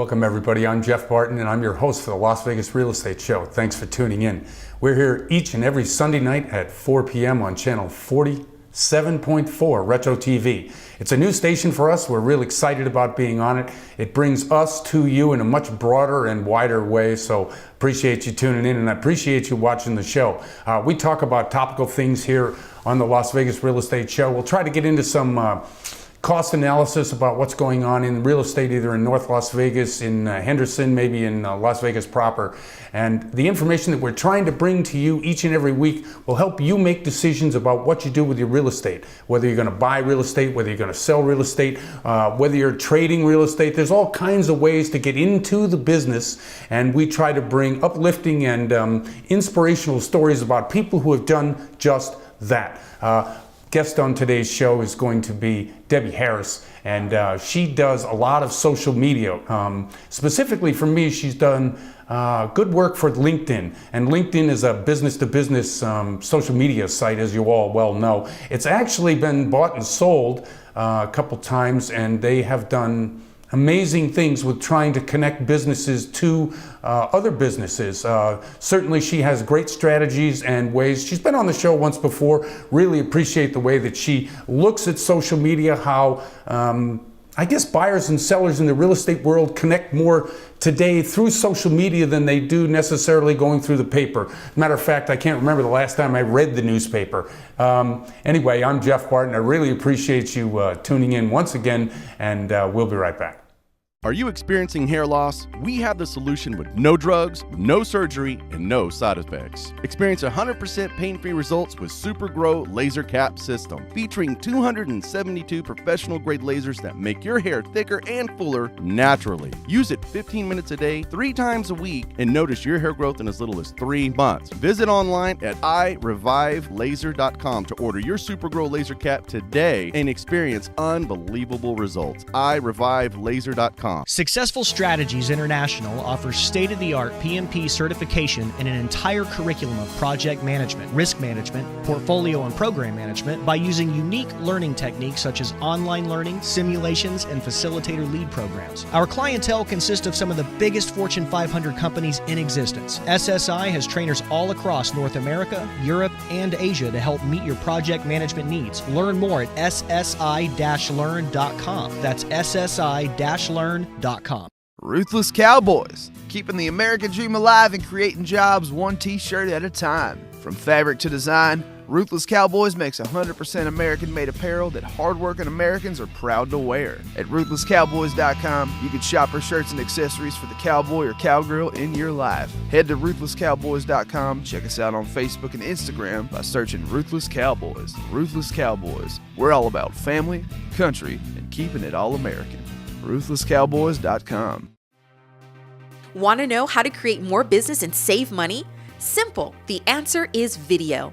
Welcome everybody, I'm Jeff Barton and I'm your host for the Las Vegas Real Estate Show. Thanks for tuning in. We're here each and every Sunday night at 4 p.m. on channel 47.4 Retro TV. It's a new station for us. We're real excited about being on it. It brings us to you in a much broader and wider way, so appreciate you tuning in and I appreciate you watching the show. We talk about topical things here on the Las Vegas Real Estate Show. We'll try to get into some cost analysis about what's going on in real estate, either in North Las Vegas, in Henderson, maybe in Las Vegas proper. And the information that we're trying to bring to you each and every week will help you make decisions about what you do with your real estate. Whether you're going to buy real estate, whether you're going to sell real estate, whether you're trading real estate. There's all kinds of ways to get into the business, and we try to bring uplifting and inspirational stories about people who have done just that. Guest on today's show is going to be Debbie Harris, and she does a lot of social media. Specifically for me, she's done good work for LinkedIn, and LinkedIn is a business-to-business social media site, as you all well know. It's actually been bought and sold a couple times, and they have done amazing things with trying to connect businesses to other businesses. Certainly she has great strategies and ways. She's been on the show once before. Really appreciate the way that she looks at social media, how I guess buyers and sellers in the real estate world connect more today through social media than they do necessarily going through the paper. Matter of fact, I can't remember the last time I read the newspaper. Anyway, I'm Jeff Barton. I really appreciate you tuning in once again, and we'll be right back. Are you experiencing hair loss? We have the solution with no drugs, no surgery, and no side effects. Experience 100% pain-free results with Super Grow Laser Cap System, featuring 272 professional-grade lasers that make your hair thicker and fuller naturally. Use it 15 minutes a day, 3 times a week, and notice your hair growth in as little as 3 months. Visit online at irevivelaser.com to order your Super Grow Laser Cap today and experience unbelievable results. irevivelaser.com. Successful Strategies International offers state-of-the-art PMP certification and an entire curriculum of project management, risk management, portfolio and program management by using unique learning techniques such as online learning, simulations, and facilitator lead programs. Our clientele consists of some of the biggest Fortune 500 companies in existence. SSI has trainers all across North America, Europe, and Asia to help meet your project management needs. Learn more at ssi-learn.com. That's ssi-learn.com. Ruthless Cowboys, keeping the American dream alive and creating jobs one t-shirt at a time. From fabric to design, Ruthless Cowboys makes 100% American-made apparel that hardworking Americans are proud to wear. At RuthlessCowboys.com, you can shop for shirts and accessories for the cowboy or cowgirl in your life. Head to RuthlessCowboys.com, check us out on Facebook and Instagram by searching Ruthless Cowboys. Ruthless Cowboys, we're all about family, country, and keeping it all American. RuthlessCowboys.com. Want to know how to create more business and save money? Simple. The answer is video.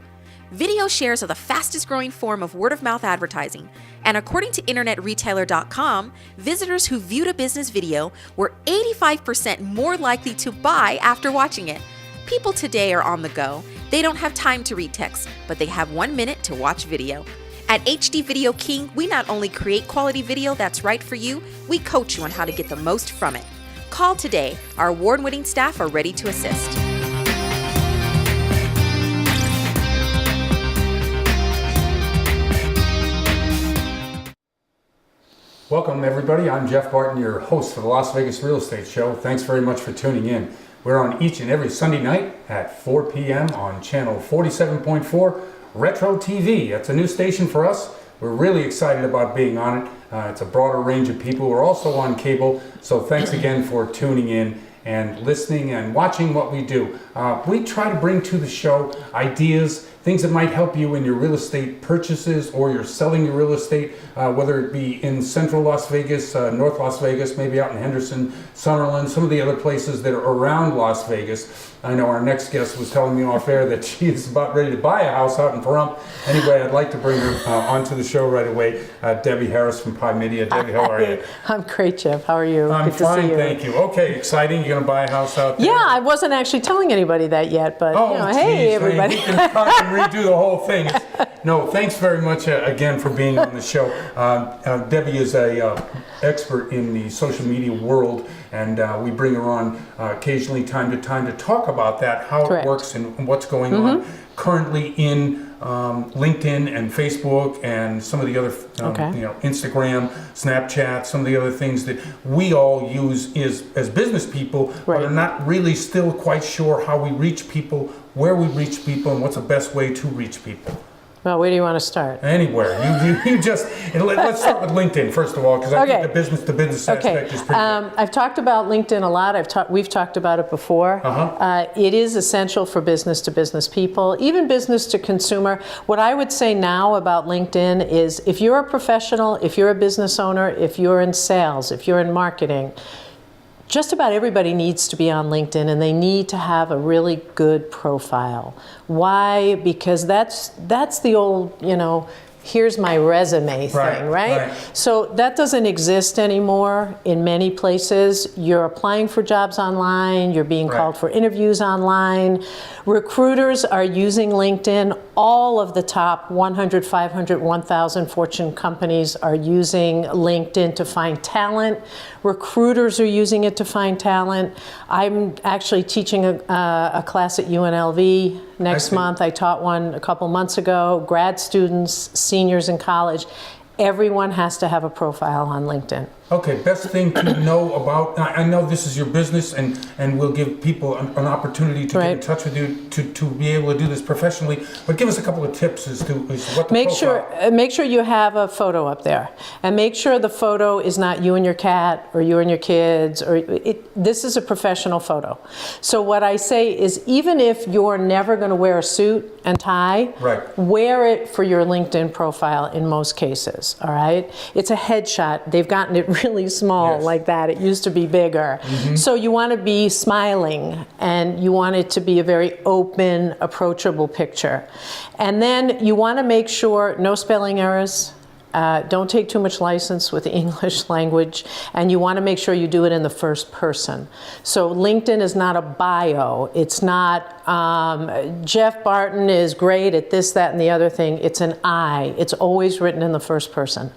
Video shares are the fastest growing form of word-of-mouth advertising, and according to InternetRetailer.com, visitors who viewed a business video were 85% more likely to buy after watching it. People today are on the go. They don't have time to read text, but they have 1 minute to watch video. At HD Video King, we not only create quality video that's right for you, we coach you on how to get the most from it. Call today. Our award-winning staff are ready to assist. Welcome everybody, I'm Jeff Barton, your host for the Las Vegas Real Estate Show. Thanks very much for tuning in. We're on each and every Sunday night at 4 p.m. on channel 47.4 Retro TV. That's a new station for us. We're really excited about being on it. It's a broader range of people. We're also on cable, so thanks again for tuning in and listening and watching what we do. We try to bring to the show ideas, things that might help you in your real estate purchases or you're selling your real estate, whether it be in central Las Vegas, North Las Vegas, maybe out in Henderson, Summerlin, some of the other places that are around Las Vegas. I know our next guest was telling me off air that she is about ready to buy a house out in Pahrump. Anyway, I'd like to bring her onto the show right away. Debbie Harris from Pi Media. Debbie, how are you? I'm great, Jeff. How are you? I'm Good to fine, see you. thank you. Okay, exciting. You're going to buy a house out there? Yeah, I wasn't actually telling anybody that yet, but hey, everybody. We can talk and redo the whole thing. No, thanks very much again for being on the show. Debbie is a expert in the social media world. and we bring her on occasionally, time to time, to talk about that, how Correct. it works and what's going on currently in LinkedIn and Facebook and some of the other, Instagram, Snapchat, some of the other things that we all use as business people, but are not really still quite sure how we reach people, where we reach people, and what's the best way to reach people. Well, where do you want to start? Anywhere. You just, and let's start with LinkedIn first of all, because I think the business aspect is pretty good. I've talked about LinkedIn a lot. We've talked about it before. It is essential for business to business people, even business to consumer. What I would say now about LinkedIn is if you're a professional, if you're a business owner, if you're in sales, if you're in marketing, just about everybody needs to be on LinkedIn, and they need to have a really good profile. Why? Because that's the old, here's my resume thing, right? So that doesn't exist anymore in many places. You're applying for jobs online, you're being called for interviews online. Recruiters are using LinkedIn. All of the top 100, 500, 1,000 Fortune companies are using LinkedIn to find talent. Recruiters are using it to find talent. I'm actually teaching a class at UNLV next month. I taught one a couple months ago. Grad students, seniors in college. Everyone has to have a profile on LinkedIn. Okay, best thing to know about, I know this is your business, and we'll give people an opportunity to get in touch with you to be able to do this professionally, but give us a couple of tips as to what the profile. Make sure you have a photo up there, and make sure the photo is not you and your cat or you and your kids, this is a professional photo. So what I say is, even if you're never going to wear a suit and tie, wear it for your LinkedIn profile in most cases, all right? It's a headshot. They've gotten it really small like that. It used to be bigger. So you want to be smiling, and you want it to be a very open, approachable picture. And then you want to make sure no spelling errors. Don't take too much license with the English language, and you want to make sure you do it in the first person. So LinkedIn is not a bio. It's not Jeff Barton is great at this, that, and the other thing. It's an I. It's always written in the first person.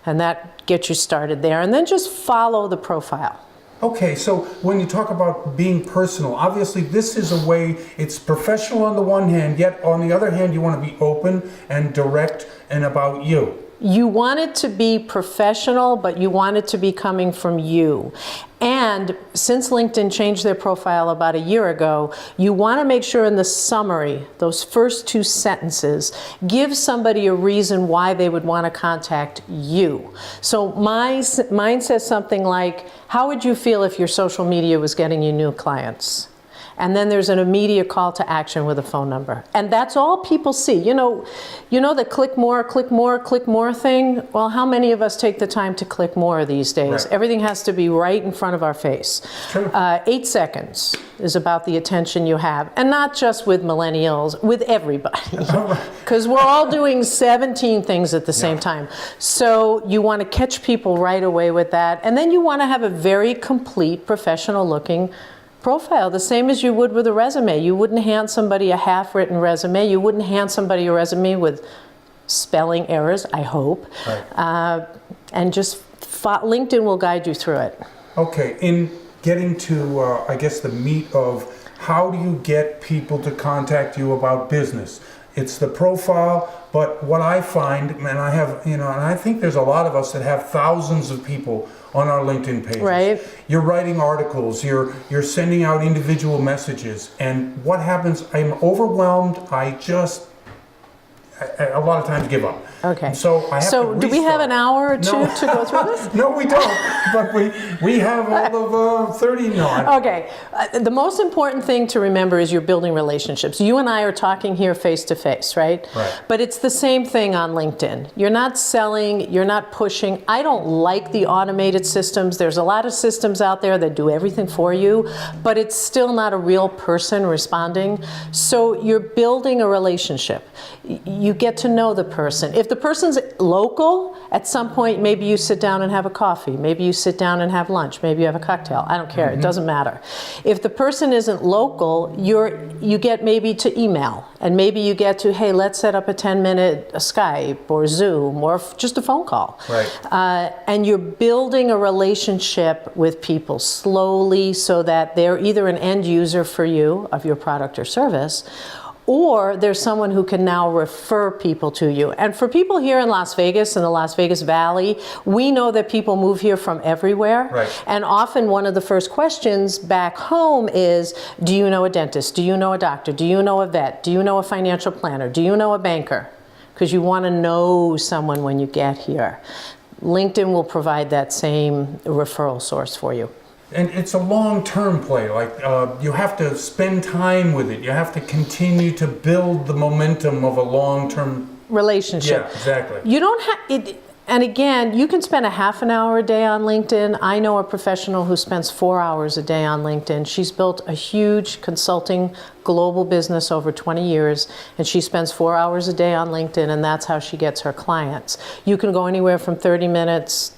And that gets you started there. And then just follow the profile. Okay, so when you talk about being personal, obviously this is a way, it's professional on the one hand, yet on the other hand you want to be open and direct and about you. You want it to be professional, but you want it to be coming from you. And since LinkedIn changed their profile about a year ago, you want to make sure in the summary, those first 2 sentences, give somebody a reason why they would want to contact you. So mine says something like, how would you feel if your social media was getting you new clients? And then there's an immediate call to action with a phone number. And that's all people see. You know the click more thing? Well, how many of us take the time to click more these days? Everything has to be right in front of our face. 8 seconds is about the attention you have. And not just with millennials, with everybody. Because we're all doing 17 things at the same time. So you want to catch people right away with that. And then you want to have a very complete, professional looking profile, the same as you would with a resume. You wouldn't hand somebody a half-written resume. You wouldn't hand somebody a resume with spelling errors, I hope. And just LinkedIn will guide you through it. Okay, in getting to, I guess, the meat of how do you get people to contact you about business? It's the profile, but what I find, and I have, and I think there's a lot of us that have thousands of people on our LinkedIn pages. You're writing articles, you're sending out individual messages, and what happens, I'm overwhelmed, a lot of times give up. Okay. And so I have to do we have an hour or two to go through this? No, we don't. But we have all of 30 now. Okay. The most important thing to remember is you're building relationships. You and I are talking here face to face, right? But it's the same thing on LinkedIn. You're not selling, you're not pushing. I don't like the automated systems. There's a lot of systems out there that do everything for you, but it's still not a real person responding. So you're building a relationship. You You get to know the person. If the person's local, at some point, maybe you sit down and have a coffee. Maybe you sit down and have lunch. Maybe you have a cocktail. I don't care. It doesn't matter. If the person isn't local, you get maybe to email. And maybe you get to, hey, let's set up a 10-minute Skype or Zoom or just a phone call. Right. And you're building a relationship with people slowly so that they're either an end user for you of your product or service, or there's someone who can now refer people to you. And for people here in Las Vegas, in the Las Vegas Valley, we know that people move here from everywhere. Right. And often one of the first questions back home is, do you know a dentist? Do you know a doctor? Do you know a vet? Do you know a financial planner? Do you know a banker? Because you want to know someone when you get here. LinkedIn will provide that same referral source for you. And it's a long-term play. Like you have to spend time with it. You have to continue to build the momentum of a long-term relationship. Yeah, exactly. You don't have it. And again, you can spend a half an hour a day on LinkedIn. I know a professional who spends 4 hours a day on LinkedIn. She's built a huge consulting global business over 20 years, and she spends 4 hours a day on LinkedIn, and that's how she gets her clients. You can go anywhere from 30 minutes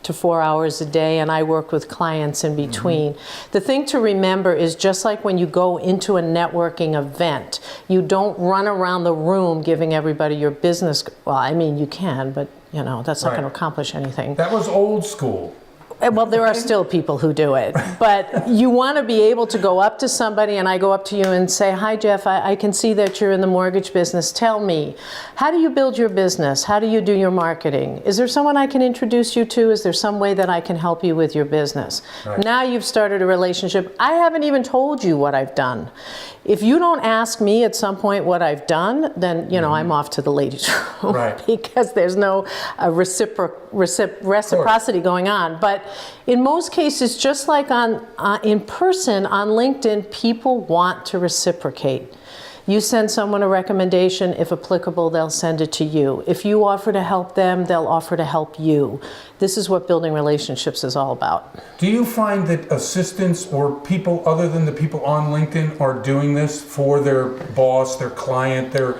to 4 hours a day, and I work with clients in between. The thing to remember is, just like when you go into a networking event, you don't run around the room giving everybody your business. Well, I mean, you can, but you know, that's not going to accomplish anything. That was old school. Well, there are still people who do it, but you want to be able to go up to somebody, and I go up to you and say, hi, Jeff, I can see that you're in the mortgage business. Tell me, how do you build your business? How do you do your marketing? Is there someone I can introduce you to? Is there some way that I can help you with your business? Right. Now you've started a relationship. I haven't even told you what I've done. If you don't ask me at some point what I've done, then, you know, I'm off to the ladies' room. Right. Because there's no reciprocity going on. But in most cases, just like in person, on LinkedIn, people want to reciprocate. You send someone a recommendation, if applicable, they'll send it to you. If you offer to help them, they'll offer to help you. This is what building relationships is all about. Do you find that assistants or people other than the people on LinkedIn are doing this for their boss, their client, their,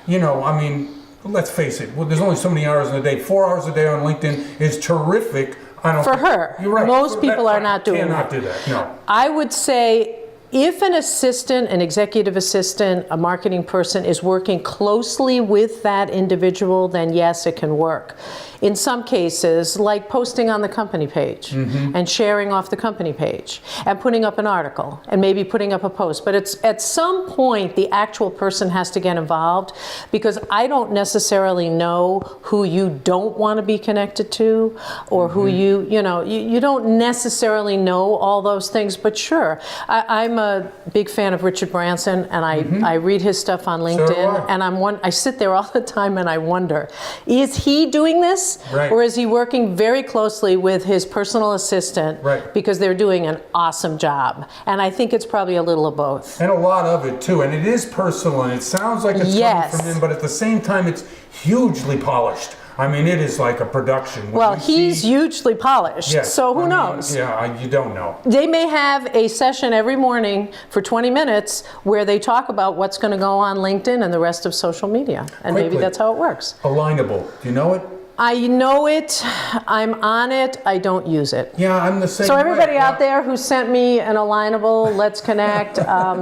you know, I mean, let's face it, there's only so many hours in a day. 4 hours a day on LinkedIn is terrific. For her. You're right. Most people are not doing cannot that. do that, no. I would say, if an assistant, an executive assistant, a marketing person is working closely with that individual, then yes, it can work. In some cases, like posting on the company page and sharing off the company page and putting up an article and maybe putting up a post. But it's at some point the actual person has to get involved, because I don't necessarily know who you don't want to be connected to, or who you know, you don't necessarily know all those things. But sure, I'm a big fan of Richard Branson, and I read his stuff on LinkedIn, and I sit there all the time and I wonder, is he doing this? Right. Or is he working very closely with his personal assistant? Right. Because they're doing an awesome job. And I think it's probably a little of both. And a lot of it too. And it is personal, and it sounds like it's coming from him, but at the same time it's hugely polished. I mean, it is like a production. Well, he's hugely polished, so who knows? Yeah, you don't know. They may have a session every morning for 20 minutes where they talk about what's going to go on LinkedIn and the rest of social media. And maybe that's how it works. Alignable. Do you know it? I know it. I'm on it. I don't use it. Yeah, I'm the same way. So everybody out there who sent me an Alignable, Let's Connect,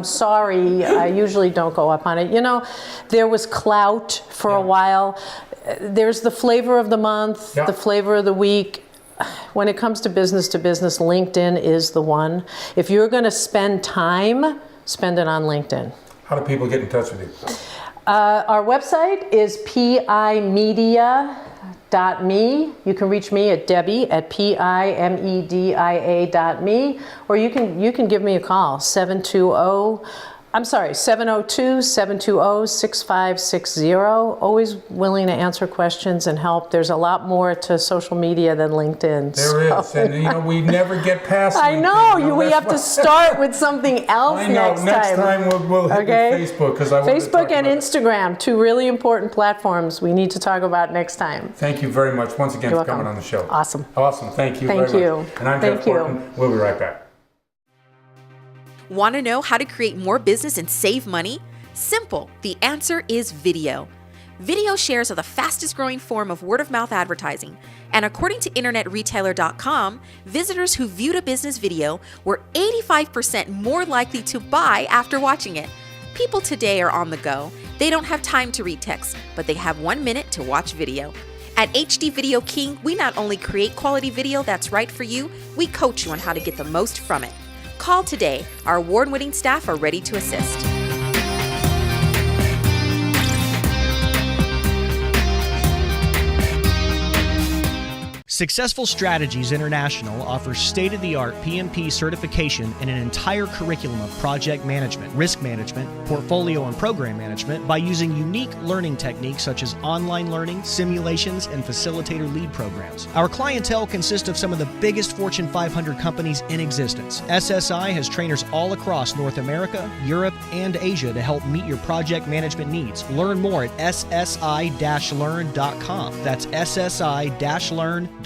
sorry, I usually don't go up on it. You know, there was Clout for a while. There's the flavor of the month, the flavor of the week. When it comes to business, LinkedIn is the one. If you're going to spend time, spend it on LinkedIn. How do people get in touch with you? Our website is pimedia.me. You can reach me at Debbie at pimedia.me, or you can give me a call, 702-720-6560. Always willing to answer questions and help. There's a lot more to social media than LinkedIn. There is, and you know, we never get past I know, we have to start with something else next time. Next time we'll hit Facebook, because Facebook and Instagram, two really important platforms we need to talk about next time. Thank you very much once again for coming on the show. Awesome. Thank you very much. And I'm Jeff Horton. We'll be right back. Want to know how to create more business and save money? Simple. The answer is video. Video shares are the fastest growing form of word of mouth advertising, and according to InternetRetailer.com, visitors who viewed a business video were 85% more likely to buy after watching it. People today are on the go. They don't have time to read text, but they have 1 minute to watch video. At HD Video King, we not only create quality video that's right for you, we coach you on how to get the most from it. Call today. Our award-winning staff are ready to assist. Successful Strategies International offers state-of-the-art PMP certification and an entire curriculum of project management, risk management, portfolio and program management by using unique learning techniques such as online learning, simulations, and facilitator lead programs. Our clientele consists of some of the biggest Fortune 500 companies in existence. SSI has trainers all across North America, Europe, and Asia to help meet your project management needs. Learn more at ssi-learn.com. That's ssi-learn.com.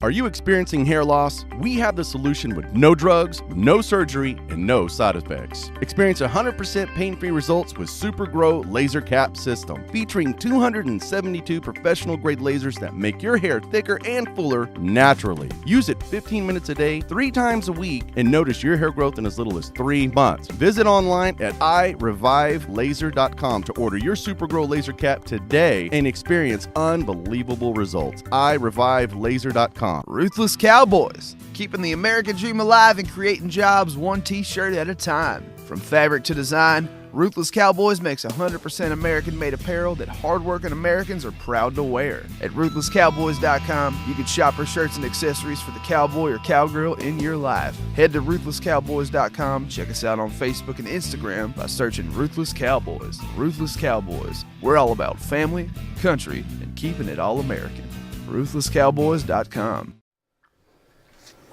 Are you experiencing hair loss? We have the solution with no drugs, no surgery, and no side effects. Experience 100% pain-free results with Super Grow Laser Cap System, featuring 272 professional-grade lasers that make your hair thicker and fuller naturally. Use it 15 minutes a day, 3 times a week, and notice your hair growth in as little as 3 months. Visit online at irevivelaser.com to order your Super Grow Laser Cap today and experience unbelievable results. irevivelaser.com. Ruthless Cowboys, keeping the American dream alive and creating jobs one t-shirt at a time. From fabric to design, Ruthless Cowboys makes 100% American-made apparel that hardworking Americans are proud to wear. At RuthlessCowboys.com, you can shop for shirts and accessories for the cowboy or cowgirl in your life. Head to RuthlessCowboys.com, check us out on Facebook and Instagram by searching Ruthless Cowboys. Ruthless Cowboys, we're all about family, country, and keeping it all American. RuthlessCowboys.com.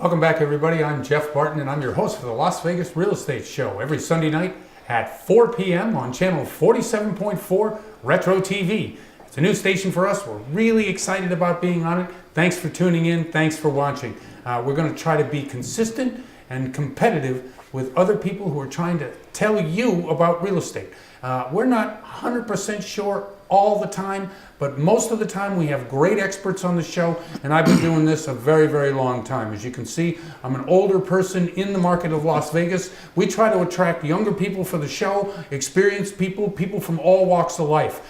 Welcome back, everybody. I'm Jeff Barton, and I'm your host for the Las Vegas Real Estate Show every Sunday night at 4 p.m. on channel 47.4 Retro TV. It's a new station for us. We're really excited about being on it. Thanks for tuning in. Thanks for watching. We're going to try to be consistent and competitive with other people who are trying to tell you about real estate. We're not 100% sure all the time, but most of the time we have great experts on the show, and I've been doing this a very, very long time. As you can see, I'm an older person in the market of Las Vegas. We try to attract younger people for the show, experienced people, people from all walks of life.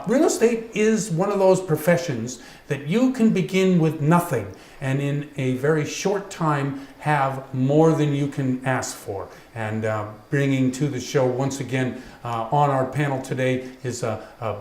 Real estate is one of those professions that you can begin with nothing and in a very short time have more than you can ask for. And bringing to the show once again on our panel today is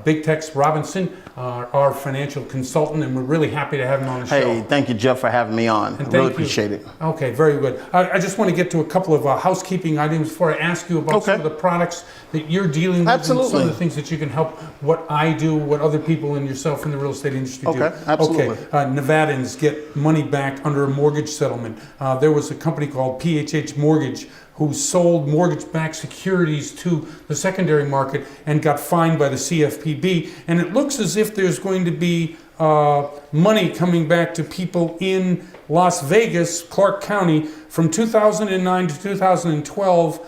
Big Tex Robinson, our financial consultant, and we're really happy to have him on the show. Hey, thank you, Jeff, for having me on. I really appreciate it. Okay, very good. I just want to get to a couple of housekeeping items before I ask you about some of the products that you're dealing with. Absolutely. And some of the things that you can help what I do, what other people and yourself in the real estate industry do. Okay, absolutely. Okay, Nevadans get money back under a mortgage settlement. There was a company called PHH Mortgage who sold mortgage-backed securities to the secondary market and got fined by the CFPB. And it looks as if there's going to be money coming back to people in Las Vegas, Clark County, from 2009 to 2012.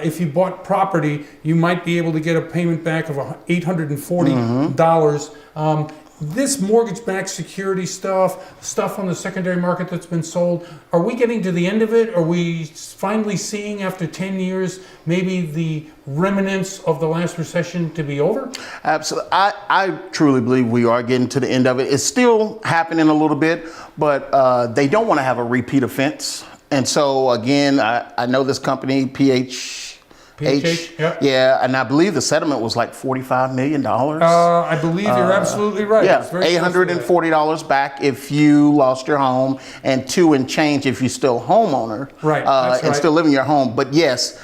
If you bought property, you might be able to get a payment back of $840. This mortgage-backed security stuff on the secondary market that's been sold, are we getting to the end of it? Are we finally seeing, after 10 years, maybe the remnants of the last recession to be over? Absolutely. I truly believe we are getting to the end of it. It's still happening a little bit, but they don't want to have a repeat offense. And so, again, I know this company, PHH, yeah, and I believe the settlement was like $45 million. I believe you're absolutely right. Yeah, $840 back if you lost your home, and $2 and change if you're still a homeowner, right, that's and still living in your home. But yes,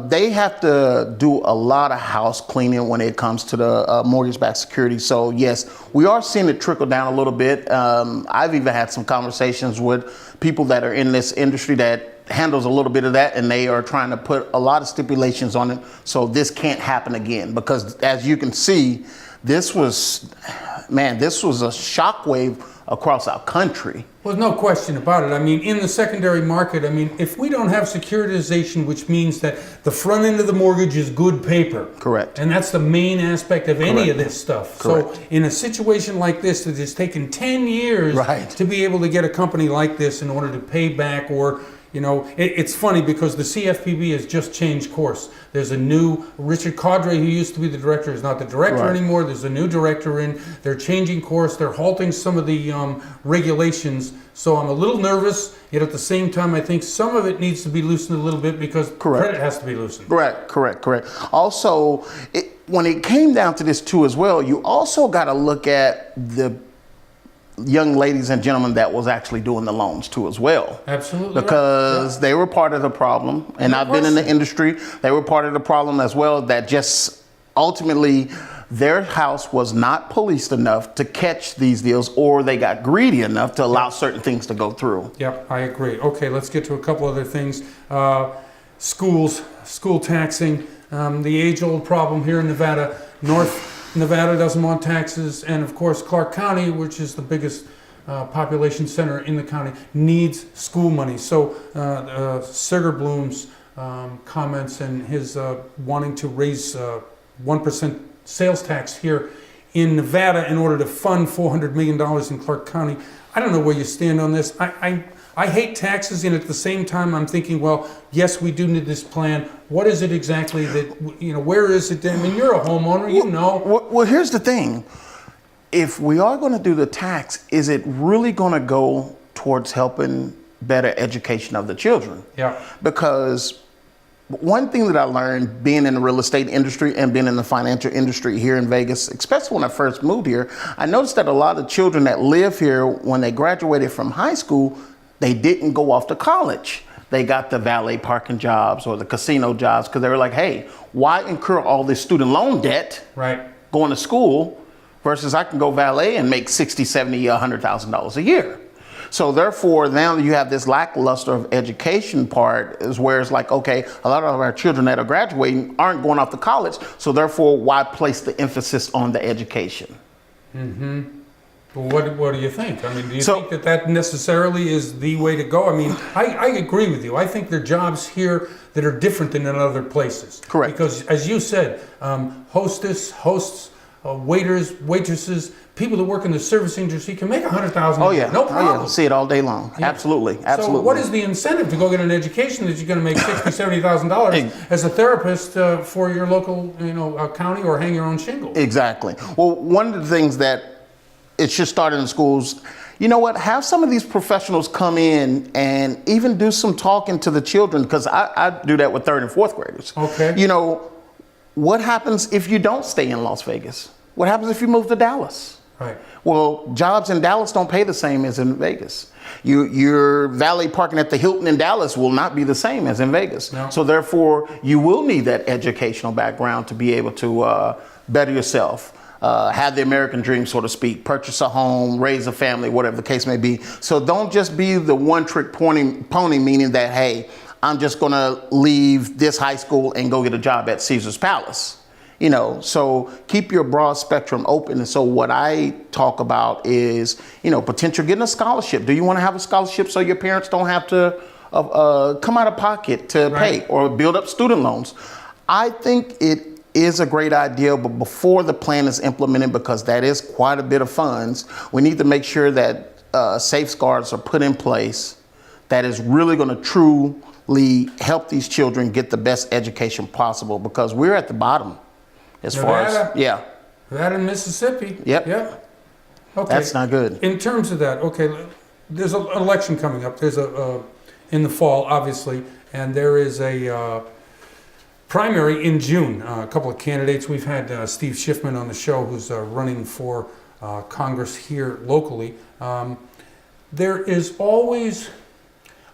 they have to do a lot of house cleaning when it comes to the mortgage-backed security. So yes, we are seeing it trickle down a little bit. I've even had some conversations with people that are in this industry that handles a little bit of that, and they are trying to put a lot of stipulations on it so this can't happen again, because as you can see, this was man, this was a shockwave across our country. Well, no question about it. I mean, in the secondary market, I mean, if we don't have securitization, which means that the front end of the mortgage is good paper. Correct. And that's the main aspect of any of this stuff. Correct. So in a situation like this, that has taken 10 years Right. to be able to get a company like this in order to pay back, or, you know, it's funny because the CFPB has just changed course. There's a new, Richard Caudray, who used to be the director, is not the director Right. anymore. There's a new director in. They're changing course. They're halting some of the regulations. So I'm a little nervous, yet at the same time, I think some of it needs to be loosened a little bit because Correct. credit has to be loosened. Correct. Also, when it came down to this too as well, you also got to look at the young ladies and gentlemen that was actually doing the loans too as well. Absolutely right. Because they were part of the problem, and I've been in the industry, they were part of the problem as well, that just ultimately their house was not policed enough to catch these deals, or they got greedy enough to allow certain things to go through. Yep, I agree. Okay, let's get to a couple other things. Schools, school taxing, the age-old problem here in Nevada. North Nevada doesn't want taxes, and of course Clark County, which is the biggest population center in the county, needs school money. So Sigerbloom's comments and his wanting to raise 1% sales tax here in Nevada in order to fund $400 million in Clark County. I don't know where you stand on this. I hate taxes, and at the same time I'm thinking, well, yes, we do need this plan. What is it exactly that, you know, where is it? I mean, you're a homeowner, you know. Well, here's the thing. If we are going to do the tax, is it really going to go towards helping better education of the children? Yeah. Because one thing that I learned being in the real estate industry and being in the financial industry here in Vegas, especially when I first moved here, I noticed that a lot of children that live here, when they graduated from high school, they didn't go off to college. They got the valet parking jobs or the casino jobs because they were like, hey, why incur all this student loan debt Right. going to school versus I can go valet and make $60,000, $70,000, $100,000 a year. So therefore, now you have this lackluster of education part is where it's like, okay, a lot of our children that are graduating aren't going off to college. So therefore, why place the emphasis on the education? Well, what do you think? I mean, do you think that necessarily is the way to go? I mean, I agree with you. I think there are jobs here that are different than in other places. Correct. Because as you said, hosts, waiters, waitresses, people that work in the service industry can make $100,000 Oh a year. yeah, No problem. Oh, yeah. See it all day long. Yeah. Absolutely. So what is the incentive to go get an education that you're going to make $60,000, $70,000 as a therapist for your local, county, or hang your own shingle? Exactly. Well, one of the things that it should start in the schools, you know what, have some of these professionals come in and even do some talking to the children, because I do that with 3rd and 4th graders. Okay. You know, what happens if you don't stay in Las Vegas? What happens if you move to Dallas? Right. Well, jobs in Dallas don't pay the same as in Vegas. Your valet parking at the Hilton in Dallas will not be the same as in Vegas. No. So therefore, you will need that educational background to be able to better yourself. Have the American dream, so to speak, purchase a home, raise a family, whatever the case may be. So don't just be the one-trick pony, meaning that, hey, I'm just going to leave this high school and go get a job at Caesar's Palace. You know, so keep your broad spectrum open. And so what I talk about is, potential getting a scholarship. Do you want to have a scholarship so your parents don't have to come out of pocket to pay or build up student loans? I think it is a great idea, but before the plan is implemented, because that is quite a bit of funds, we need to make sure that safeguards are put in place that is really going to truly help these children get the best education possible, because we're at the bottom as far as, That in Mississippi. Yep. Okay. That's not good. In terms of that, okay, there's an election coming up. There's in the fall, obviously, and there is a primary in June. A couple of candidates. We've had Steve Schiffman on the show, who's running for Congress here locally. There is always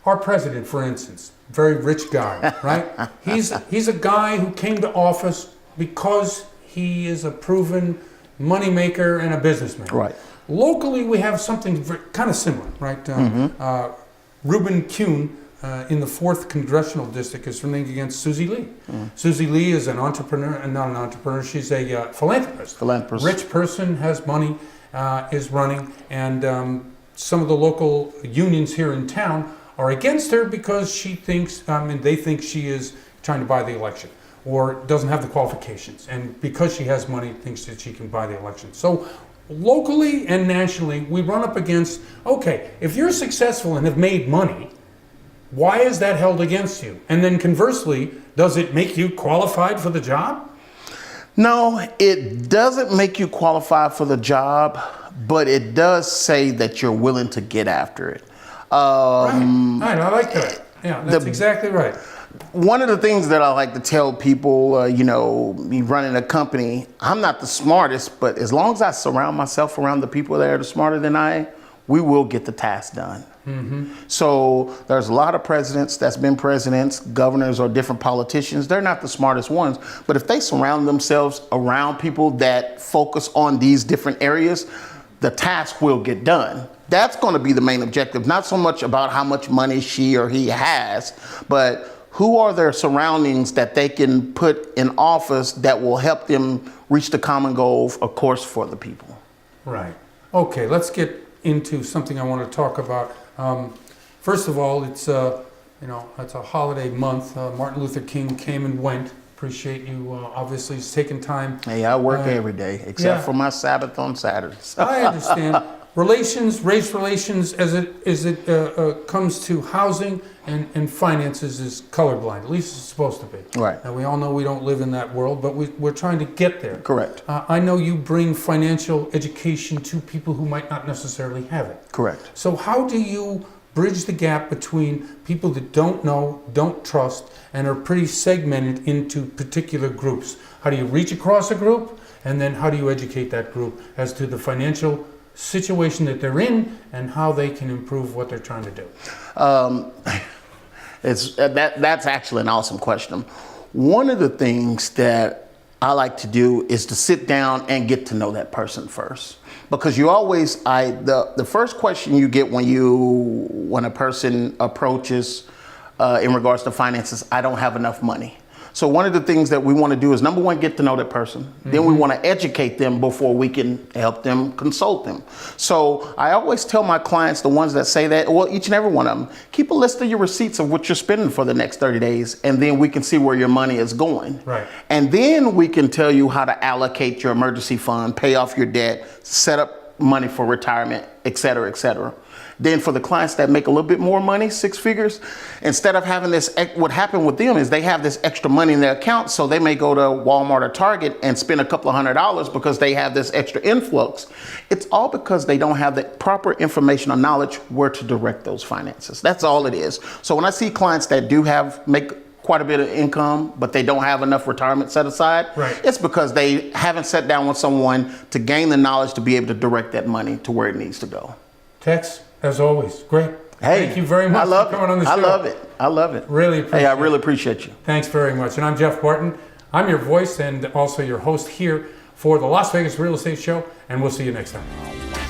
our president, for instance, very rich guy, right? He's a guy who came to office because he is a proven moneymaker and a businessman. Right. Locally, we have something kind of similar, right? Reuben Kuhn in the 4th Congressional District is running against Susie Lee. Susie Lee is an entrepreneur, and not an entrepreneur, she's a philanthropist. Philanthropist. Rich person, has money, is running, and some of the local unions here in town are against her because she thinks, they think she is trying to buy the election or doesn't have the qualifications, and because she has money, thinks that she can buy the election. So locally and nationally, we run up against, okay, if you're successful and have made money, why is that held against you? And then conversely, does it make you qualified for the job? No, it doesn't make you qualify for the job, but it does say that you're willing to get after it. Right, I like that. Yeah, that's exactly right. One of the things that I like to tell people, me running a company, I'm not the smartest, but as long as I surround myself around the people that are smarter than I am, we will get the task done. Mm-hmm. So there's a lot of presidents that's been presidents, governors, or different politicians. They're not the smartest ones, but if they surround themselves around people that focus on these different areas, the task will get done. That's going to be the main objective, not so much about how much money she or he has, but who are their surroundings that they can put in office that will help them reach the common goal, of course, for the people. Right. Okay, let's get into something I want to talk about. First of all, it's a holiday month. Martin Luther King came and went. Appreciate you obviously taking time. Hey, I work every day except for my Sabbath on Saturdays. I understand. Race relations, as it comes to housing and finances, is colorblind. At least it's supposed to be. Right. Now, we all know we don't live in that world, but we're trying to get there. Correct. I know you bring financial education to people who might not necessarily have it. Correct. So how do you bridge the gap between people that don't know, don't trust, and are pretty segmented into particular groups? How do you reach across a group, and then how do you educate that group as to the financial situation that they're in and how they can improve what they're trying to do? That's actually an awesome question. One of the things that I like to do is to sit down and get to know that person first. Because you always, the first question you get when a person approaches in regards to finances, I don't have enough money. So one of the things that we want to do is, number one, get to know that person. Mm-hmm. Then we want to educate them before we can help them, consult them. So I always tell my clients, the ones that say that, well, each and every one of them, keep a list of your receipts of what you're spending for the next 30 days, and then we can see where your money is going. Right. And then we can tell you how to allocate your emergency fund, pay off your debt, set up money for retirement, et cetera, et cetera. Then for the clients that make a little bit more money, 6 figures, instead of having this, what happened with them is they have this extra money in their account, so they may go to Walmart or Target and spend a couple of $100s because they have this extra influx. It's all because they don't have the proper information or knowledge where to direct those finances. That's all it is. So when I see clients that do make quite a bit of income, but they don't have enough retirement set aside, right, it's because they haven't sat down with someone to gain the knowledge to be able to direct that money to where it needs to go. Tex, as always, great. Hey, thank you very much for coming on the show. I love it. I love it. Really appreciate it. Hey, I really appreciate you. Thanks very much. And I'm Jeff Barton. I'm your voice and also your host here for the Las Vegas Real Estate Show, and we'll see you next time.